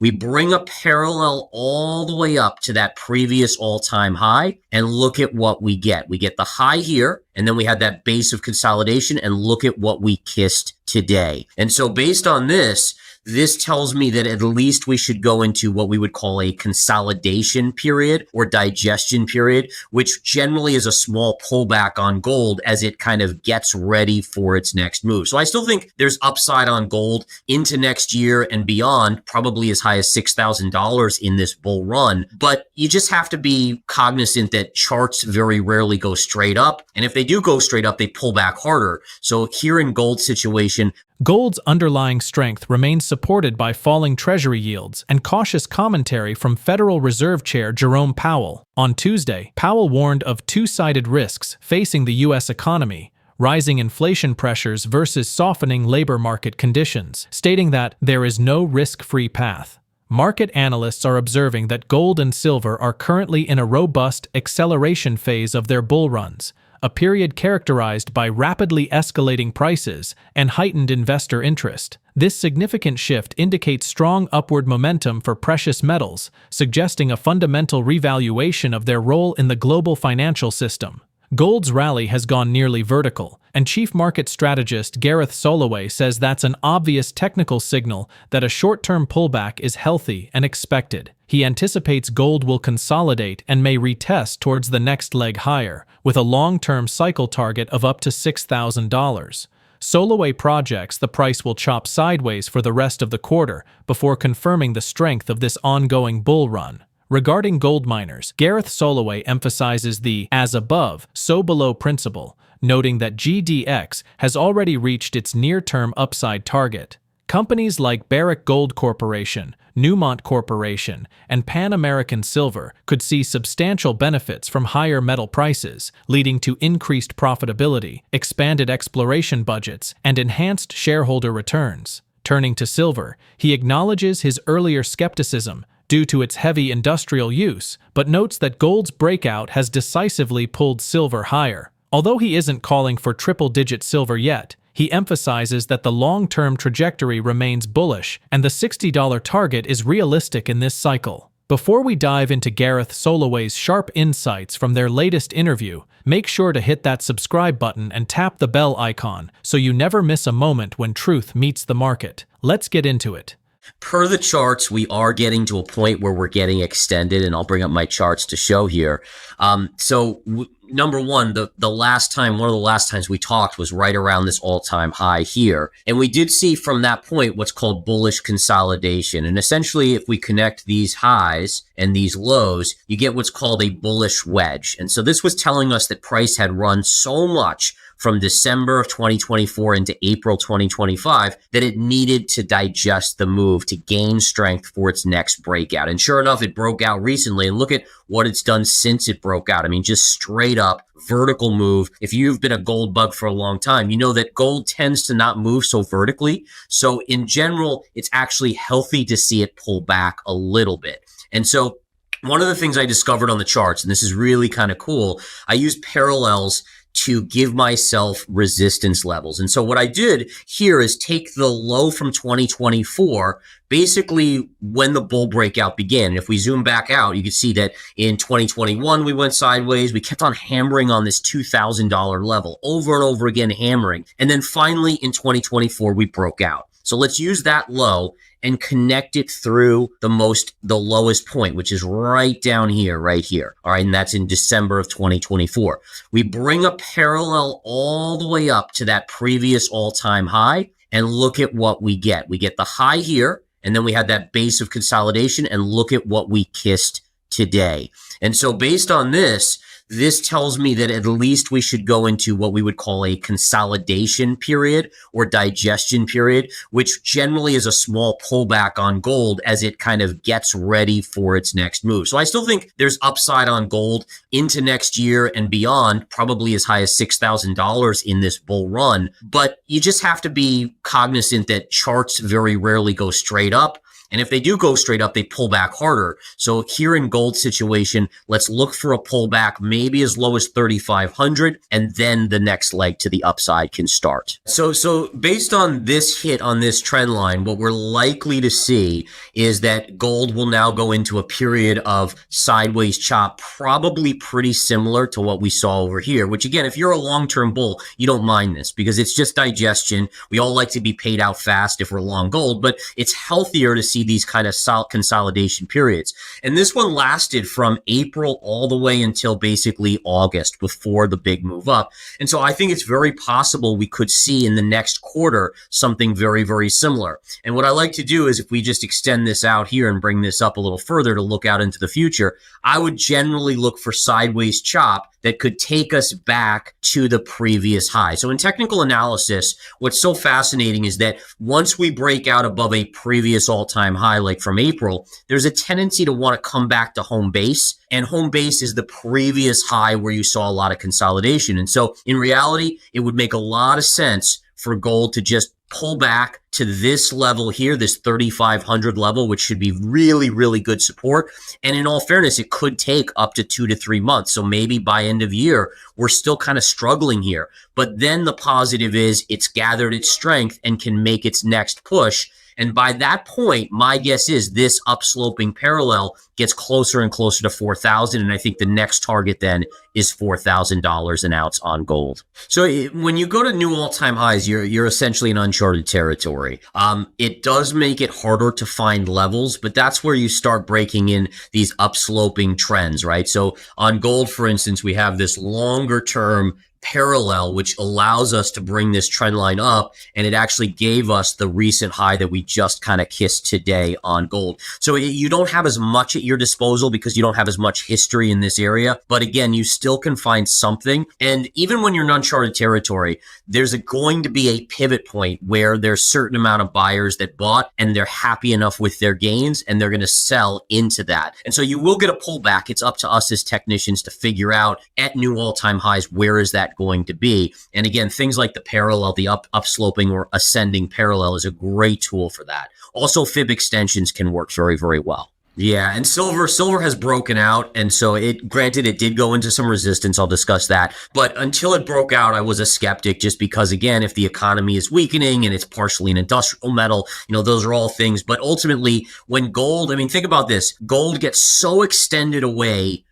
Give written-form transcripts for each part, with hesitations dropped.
We bring a parallel all the way up to that previous all-time high and look at what we get. We get the high here, and then we had that base of consolidation, and look at what we kissed today. And so based on this tells me that at least we should go into what we would call a consolidation period or digestion period, which generally is a small pullback on gold as it kind of gets ready for its next move. So I still think there's upside on gold into next year and beyond, probably as high as $6,000 in this bull run. But you just have to be cognizant that charts very rarely go straight up. And if they do go straight up, they pull back harder. So here in gold's situation, gold's underlying strength remains supported by falling Treasury yields and cautious commentary from Federal Reserve Chair Jerome Powell. On Tuesday, Powell warned of two-sided risks facing the U.S. economy: rising inflation pressures versus softening labor market conditions, stating that there is no risk-free path. Market analysts are observing that gold and silver are currently in a robust acceleration phase of their bull runs, a period characterized by rapidly escalating prices and heightened investor interest. This significant shift indicates strong upward momentum for precious metals, suggesting a fundamental revaluation of their role in the global financial system. Gold's rally has gone nearly vertical, and chief market strategist Gareth Soloway says that's an obvious technical signal that a short-term pullback is healthy and expected. He anticipates gold will consolidate and may retest towards the next leg higher, with a long-term cycle target of up to $6,000. Soloway projects the price will chop sideways for the rest of the quarter before confirming the strength of this ongoing bull run. Regarding gold miners, Gareth Soloway emphasizes the as above, so below principle, noting that GDX has already reached its near-term upside target. Companies like Barrick Gold Corporation, Newmont Corporation, and Pan American Silver could see substantial benefits from higher metal prices, leading to increased profitability, expanded exploration budgets, and enhanced shareholder returns. Turning to silver, he acknowledges his earlier skepticism due to its heavy industrial use, but notes that gold's breakout has decisively pulled silver higher. Although he isn't calling for triple-digit silver yet, he emphasizes that the long-term trajectory remains bullish and the $60 target is realistic in this cycle. Before we dive into Gareth Soloway's sharp insights from their latest interview, make sure to hit that subscribe button and tap the bell icon so you never miss a moment when truth meets the market. Let's get into it. Per the charts, we are getting to a point where we're getting extended, and I'll bring up my charts to show here. Number one, one of the last times we talked was right around this all-time high here. And we did see from that point what's called bullish consolidation. And essentially, if we connect these highs and these lows, you get what's called a bullish wedge. And so this was telling us that price had run so much from December of 2024 into April 2025 that it needed to digest the move to gain strength for its next breakout. And sure enough, it broke out recently, and look at what it's done since it broke out. I mean, just straight up vertical move. If you've been a gold bug for a long time, you know that gold tends to not move so vertically. So in general, it's actually healthy to see it pull back a little bit. And so one of the things I discovered on the charts, and this is really kind of cool, I use parallels to give myself resistance levels. And so what I did here is take the low from 2024, basically when the bull breakout began. And if we zoom back out, you can see that in 2021, we went sideways. We kept on hammering on this $2,000 level over and over again, hammering. And then finally in 2024, we broke out. So let's use that low and connect it through the lowest point, which is right down here, right here. All right. And that's in December of 2024. We bring a parallel all the way up to that previous all-time high and look at what we get. We get the high here, and then we had that base of consolidation, and look at what we kissed today. And so based on this tells me that at least we should go into what we would call a consolidation period or digestion period, which generally is a small pullback on gold as it kind of gets ready for its next move. So I still think there's upside on gold into next year and beyond, probably as high as $6,000 in this bull run. But you just have to be cognizant that charts very rarely go straight up. And if they do go straight up, they pull back harder. So here in gold's situation, let's look for a pullback maybe as low as 3,500, and then the next leg to the upside can start. So based on this hit on this trend line, what we're likely to see is that gold will now go into a period of sideways chop, probably pretty similar to what we saw over here, which again, if you're a long-term bull, you don't mind this because it's just digestion. We all like to be paid out fast if we're long gold, but it's healthier to see these kind of consolidation periods. And this one lasted from April all the way until basically August before the big move up. And so I think it's very possible we could see in the next quarter something very, very similar. And what I like to do is if we just extend this out here and bring this up a little further to look out into the future, I would generally look for sideways chop that could take us back to the previous high. So in technical analysis, what's so fascinating is that once we break out above a previous all-time high, like from April, there's a tendency to want to come back to home base. And home base is the previous high where you saw a lot of consolidation. And so in reality, it would make a lot of sense for gold to just pull back to this level here, this 3,500 level, which should be really, really good support. And in all fairness, it could take up to 2 to 3 months. So maybe by end of year, we're still kind of struggling here. But then the positive is it's gathered its strength and can make its next push. And by that point, my guess is this upsloping parallel gets closer and closer to 4,000. And I think the next target then is $4,000 an ounce on gold. So when you go to new all-time highs, you're essentially in uncharted territory. It does make it harder to find levels, but that's where you start breaking in these upsloping trends, right? So on gold, for instance, we have this longer term parallel, which allows us to bring this trend line up. And it actually gave us the recent high that we just kind of kissed today on gold. So you don't have as much at your disposal because you don't have as much history in this area. But again, you still can find something. And even when you're in uncharted territory, there's going to be a pivot point where there's a certain amount of buyers that bought and they're happy enough with their gains and they're going to sell into that. And so you will get a pullback. It's up to us as technicians to figure out at new all-time highs, where is that going to be? And again, things like the parallel, the upsloping or ascending parallel is a great tool for that. Also, fib extensions can work very, very well. Yeah, and silver has broken out, and so granted, it did go into some resistance. I'll discuss that. But until it broke out, I was a skeptic just because, again, if the economy is weakening and it's partially an industrial metal, those are all things. But ultimately, when gold, think about this, gold gets so extended away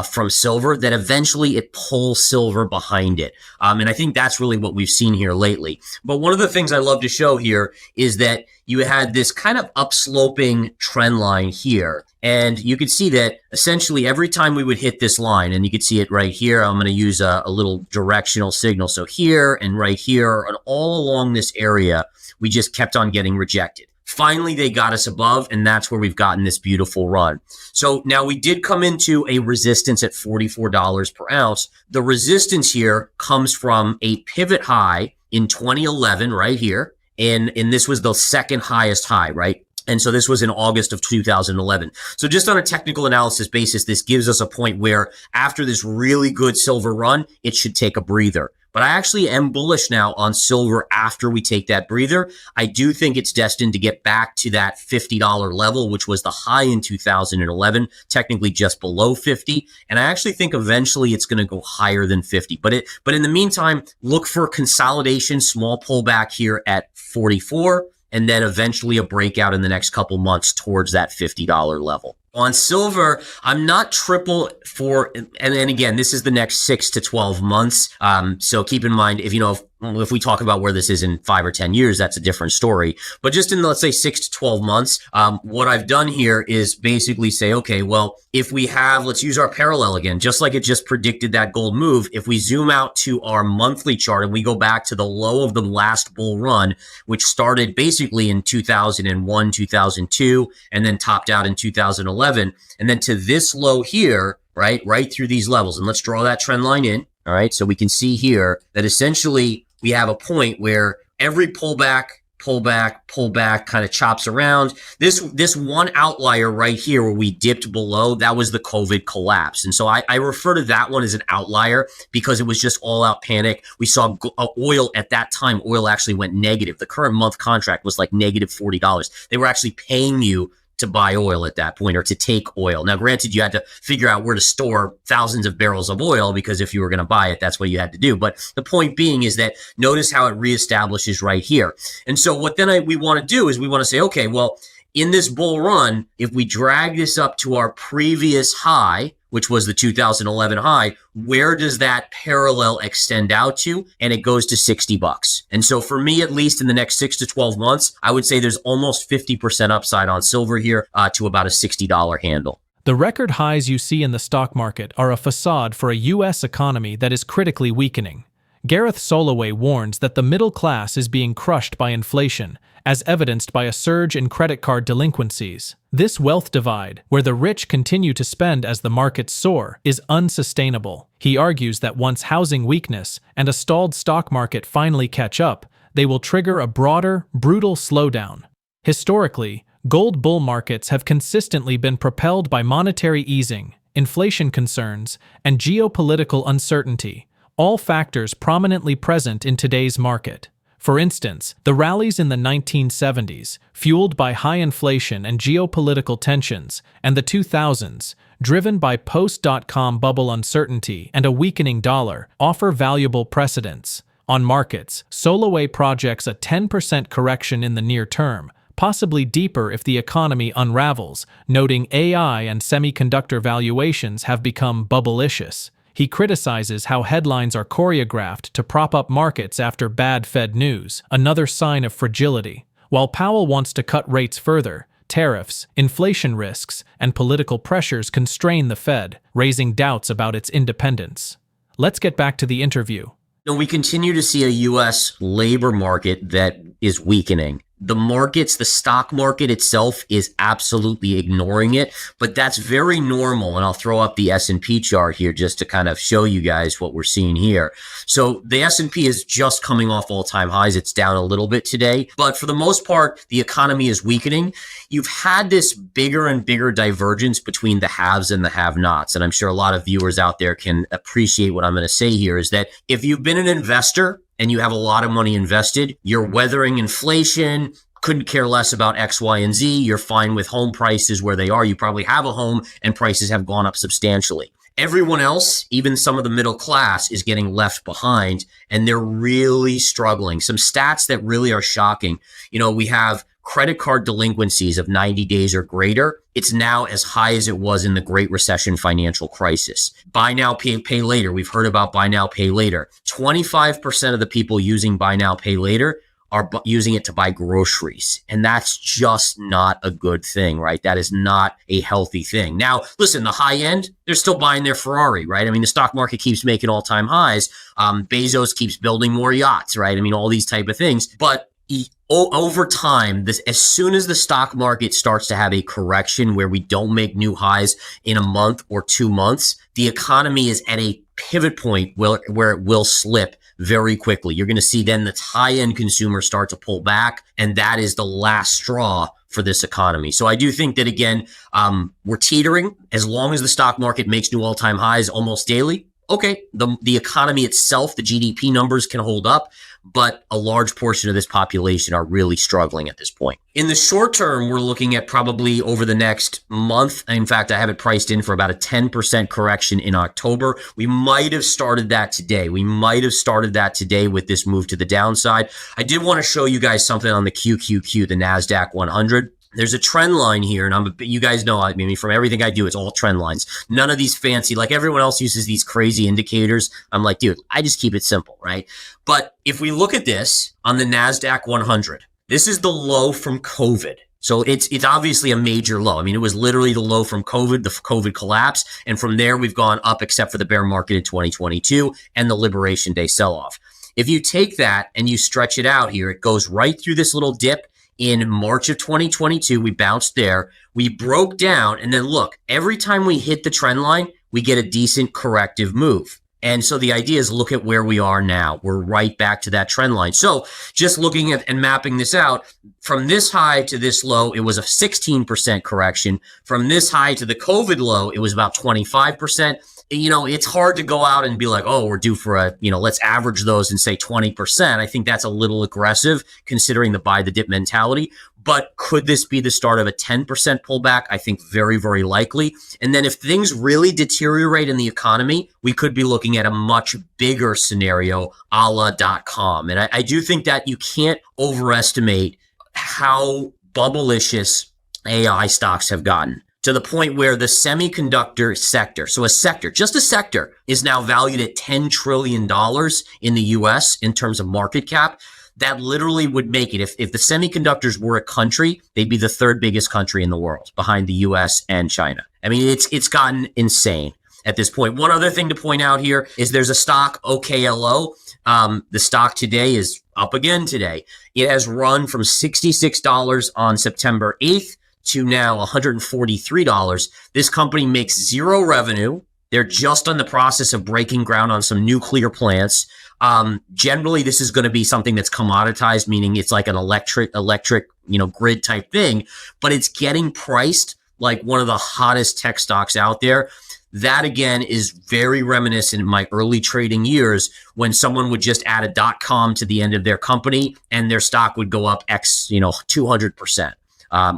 from silver that eventually it pulls silver behind it. And I think that's really what we've seen here lately. But one of the things I love to show here is that you had this kind of upsloping trend line here. And you could see that essentially every time we would hit this line, and you could see it right here, I'm going to use a little directional signal. So here and right here and all along this area, we just kept on getting rejected. Finally, they got us above, and that's where we've gotten this beautiful run. So now we did come into a resistance at $44 per ounce. The resistance here comes from a pivot high in 2011 right here, and this was the second highest high, right? And so this was in August of 2011. So just on a technical analysis basis, this gives us a point where after this really good silver run, it should take a breather. But I actually am bullish now on silver after we take that breather. I do think it's destined to get back to that $50 level, which was the high in 2011, technically just below 50. And I actually think eventually it's going to go higher than 50. But in the meantime, look for consolidation, small pullback here at 44, and then eventually a breakout in the next couple months towards that $50 level. On silver, I'm not triple for, and then again, this is the next 6 to 12 months. So keep in mind, if we talk about where this is in 5 or 10 years, that's a different story. But just in, let's say, 6 to 12 months, what I've done here is basically say, okay, well, if we have, let's use our parallel again, just like it just predicted that gold move. If we zoom out to our monthly chart and we go back to the low of the last bull run, which started basically in 2001, 2002, and then topped out in 2011, and then to this low here, right through these levels. And let's draw that trend line in. All right. So we can see here that essentially we have a point where every pullback pull back, kind of chops around. This one outlier right here where we dipped below, that was the COVID collapse. And so I refer to that one as an outlier because it was just all out panic. We saw oil at that time, oil actually went negative. The current month contract was like negative $40. They were actually paying you to buy oil at that point or to take oil. Now, granted, you had to figure out where to store thousands of barrels of oil because if you were going to buy it, that's what you had to do. But the point being is that notice how it reestablishes right here. And so what then we want to do is we want to say, okay, well, in this bull run, if we drag this up to our previous high, which was the 2011 high, where does that parallel extend out to? And it goes to $60. And so for me, at least in the next 6 to 12 months, I would say there's almost 50% upside on silver here to about a $60 handle. The record highs you see in the stock market are a facade for a U.S. economy that is critically weakening. Gareth Soloway warns that the middle class is being crushed by inflation, as evidenced by a surge in credit card delinquencies. This wealth divide, where the rich continue to spend as the markets soar, is unsustainable. He argues that once housing weakness and a stalled stock market finally catch up, they will trigger a broader, brutal slowdown. Historically, gold bull markets have consistently been propelled by monetary easing, inflation concerns, and geopolitical uncertainty, all factors prominently present in today's market. For instance, the rallies in the 1970s, fueled by high inflation and geopolitical tensions, and the 2000s, driven by post-dot-com bubble uncertainty and a weakening dollar, offer valuable precedents. On markets, Soloway projects a 10% correction in the near term, possibly deeper if the economy unravels, noting AI and semiconductor valuations have become bubblicious. He criticizes how headlines are choreographed to prop up markets after bad Fed news, another sign of fragility. While Powell wants to cut rates further, tariffs, inflation risks, and political pressures constrain the Fed, raising doubts about its independence. Let's get back to the interview. We continue to see a U.S. labor market that is weakening. The markets, the stock market itself is absolutely ignoring it, but that's very normal. And I'll throw up the S&P chart here just to kind of show you guys what we're seeing here. So the S&P is just coming off all-time highs. It's down a little bit today, but for the most part, the economy is weakening. You've had this bigger and bigger divergence between the haves and the have-nots. And I'm sure a lot of viewers out there can appreciate what I'm going to say here is that if you've been an investor and you have a lot of money invested, you're weathering inflation, couldn't care less about X, Y, and Z. You're fine with home prices where they are. You probably have a home and prices have gone up substantially. Everyone else, even some of the middle class, is getting left behind and they're really struggling. Some stats that really are shocking. We have credit card delinquencies of 90 days or greater. It's now as high as it was in the Great Recession financial crisis. Buy now, pay later. We've heard about buy now, pay later. 25% of the people using buy now, pay later are using it to buy groceries. And that's just not a good thing, right? That is not a healthy thing. Now, listen, the high end, they're still buying their Ferrari, right? I mean, the stock market keeps making all-time highs. Bezos keeps building more yachts, right? I mean, all these type of things. But over time, as soon as the stock market starts to have a correction where we don't make new highs in a month or 2 months, the economy is at a pivot point where it will slip very quickly. You're going to see then the high-end consumer start to pull back, and that is the last straw for this economy. So I do think that, again, we're teetering. As long as the stock market makes new all-time highs almost daily, okay, the economy itself, the GDP numbers can hold up, but a large portion of this population are really struggling at this point. In the short term, we're looking at probably over the next month. In fact, I have it priced in for about a 10% correction in October. We might have started that today. With this move to the downside. I did want to show you guys something on the QQQ, the NASDAQ 100. There's a trend line here, and you guys know, I mean, from everything I do, it's all trend lines. None of these fancy, like everyone else uses these crazy indicators. I'm like, dude, I just keep it simple, right? But if we look at this on the NASDAQ 100, this is the low from COVID. So it's obviously a major low. I mean, it was literally the low from COVID, the COVID collapse. And from there, we've gone up except for the bear market in 2022 and the Liberation Day sell-off. If you take that and you stretch it out here, it goes right through this little dip. In March of 2022, we bounced there. We broke down, and then look, every time we hit the trend line, we get a decent corrective move. And so the idea is look at where we are now. We're right back to that trend line. So just looking at and mapping this out, from this high to this low, it was a 16% correction. From this high to the COVID low, it was about 25%. It's hard to go out and be like, oh, we're due for let's average those and say 20%. I think that's a little aggressive considering the buy the dip mentality. But could this be the start of a 10% pullback? I think very, very likely. And then if things really deteriorate in the economy, we could be looking at a much bigger scenario a la .com. And I do think that you can't overestimate how bubblicious AI stocks have gotten to the point where the semiconductor sector, so just a sector, is now valued at $10 trillion in the US in terms of market cap. That literally would make it, if the semiconductors were a country, they'd be the third biggest country in the world behind the US and China. I mean, it's gotten insane at this point. One other thing to point out here is there's a stock, OKLO. The stock today is up again today. It has run from $66 on September 8th to now $143. This company makes zero revenue. They're just on the process of breaking ground on some nuclear plants. Generally, this is going to be something that's commoditized, meaning it's like an electric, grid type thing, but it's getting priced like one of the hottest tech stocks out there. That again is very reminiscent in my early trading years when someone would just add a .com to the end of their company and their stock would go up 200%.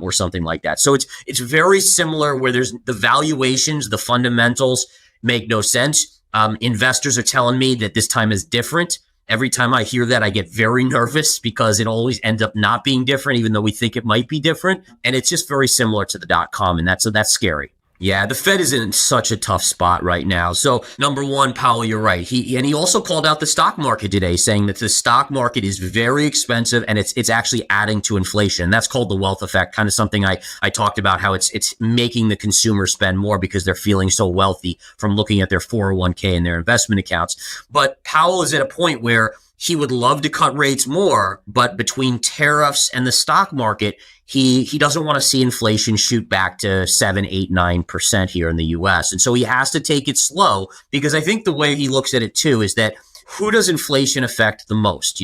Or something like that. So it's very similar where there's the valuations, the fundamentals make no sense. Investors are telling me that this time is different. Every time I hear that, I get very nervous because it always ends up not being different, even though we think it might be different. And it's just very similar to the .com, and that's scary. Yeah, the Fed is in such a tough spot right now. So number one, Powell, you're right. He also called out the stock market today, saying that the stock market is very expensive and it's actually adding to inflation. That's called the wealth effect, kind of something I talked about, how it's making the consumer spend more because they're feeling so wealthy from looking at their 401k and their investment accounts. But Powell is at a point where he would love to cut rates more, but between tariffs and the stock market, he doesn't want to see inflation shoot back to 7, 8, 9% here in the US. And so he has to take it slow because I think the way he looks at it too is that who does inflation affect the most?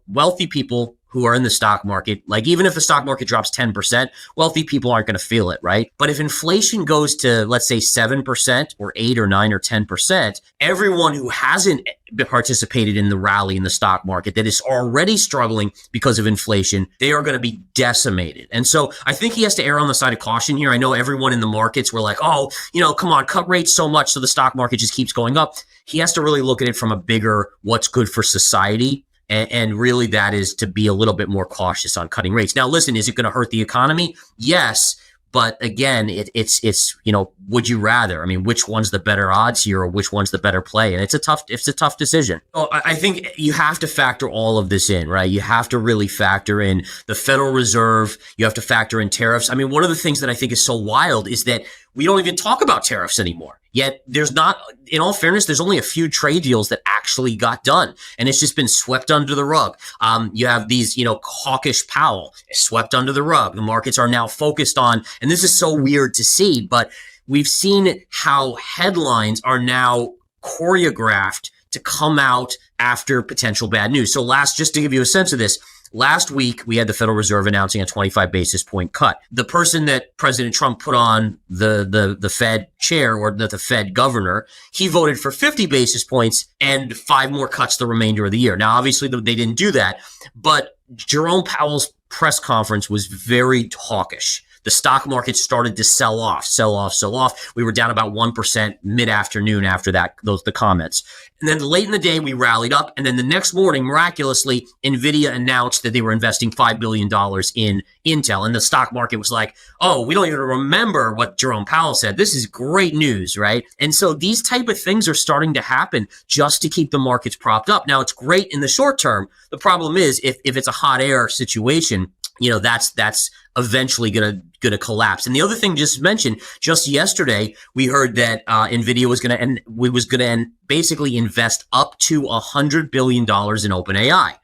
Wealthy people who are in the stock market, like even if the stock market drops 10%, wealthy people aren't going to feel it, right? But if inflation goes to, let's say 7% or 8 or 9 or 10%, everyone who hasn't participated in the rally in the stock market that is already struggling because of inflation, they are going to be decimated. And so I think he has to err on the side of caution here. I know everyone in the markets were like, oh, come on, cut rates so much so the stock market just keeps going up. He has to really look at it from a bigger, what's good for society. And really that is to be a little bit more cautious on cutting rates. Now, listen, is it going to hurt the economy? Yes. But again, it's would you rather? I mean, which one's the better odds here or which one's the better play? And it's a tough decision. So I think you have to factor all of this in, right? You have to really factor in the Federal Reserve. You have to factor in tariffs. I mean, one of the things that I think is so wild is that we don't even talk about tariffs anymore. Yet there's not, in all fairness, there's only a few trade deals that actually got done. And it's just been swept under the rug. You have these, hawkish Powell swept under the rug. The markets are now focused on, and this is so weird to see, but we've seen how headlines are now choreographed to come out after potential bad news. So just to give you a sense of this, last week, we had the Federal Reserve announcing a 25 basis point cut. The person that President Trump put on the Fed chair or the Fed governor, he voted for 50 basis points and 5 more cuts the remainder of the year. Now, obviously, they didn't do that, but Jerome Powell's press conference was very hawkish. The stock market started to sell off. We were down about 1% mid-afternoon after the comments. And then late in the day, we rallied up. And then the next morning, miraculously, NVIDIA announced that they were investing $5 billion in Intel. And the stock market was like, oh, we don't even remember what Jerome Powell said. This is great news, right? And so these type of things are starting to happen just to keep the markets propped up. Now, it's great in the short term. The problem is if it's a hot air situation, that's eventually gonna collapse. And the other thing just mentioned, just yesterday, we heard that NVIDIA was gonna basically invest up to $100 billion in OpenAI.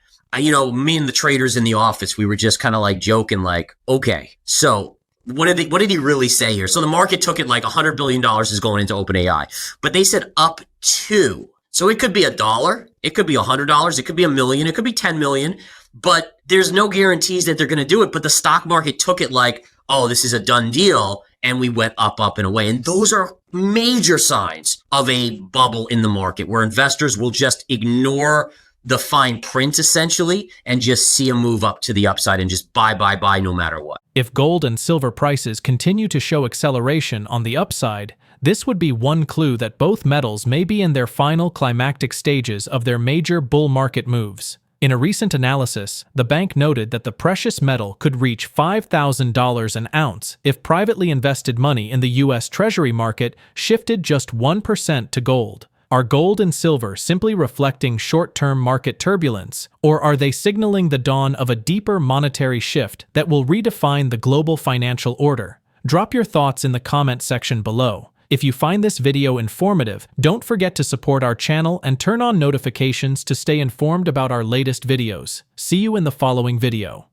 Me and the traders in the office, we were just kind of like joking, like, okay, so what did he really say here? So the market took it like $100 billion is going into OpenAI, but they said up to. So it could be $1, it could be $100, it could be $1 million, it could be 10 million, but there's no guarantees that they're going to do it. But the stock market took it like, oh, this is a done deal. And we went up, up, and away. And those are major signs of a bubble in the market where investors will just ignore the fine print essentially and just see a move up to the upside and just buy no matter what. If gold and silver prices continue to show acceleration on the upside, this would be one clue that both metals may be in their final climactic stages of their major bull market moves. In a recent analysis, the bank noted that the precious metal could reach $5,000 an ounce if privately invested money in the U.S. Treasury market shifted just 1% to gold. Are gold and silver simply reflecting short-term market turbulence, or are they signaling the dawn of a deeper monetary shift that will redefine the global financial order? Drop your thoughts in the comment section below. If you find this video informative, don't forget to support our channel and turn on notifications to stay informed about our latest videos. See you in the following video.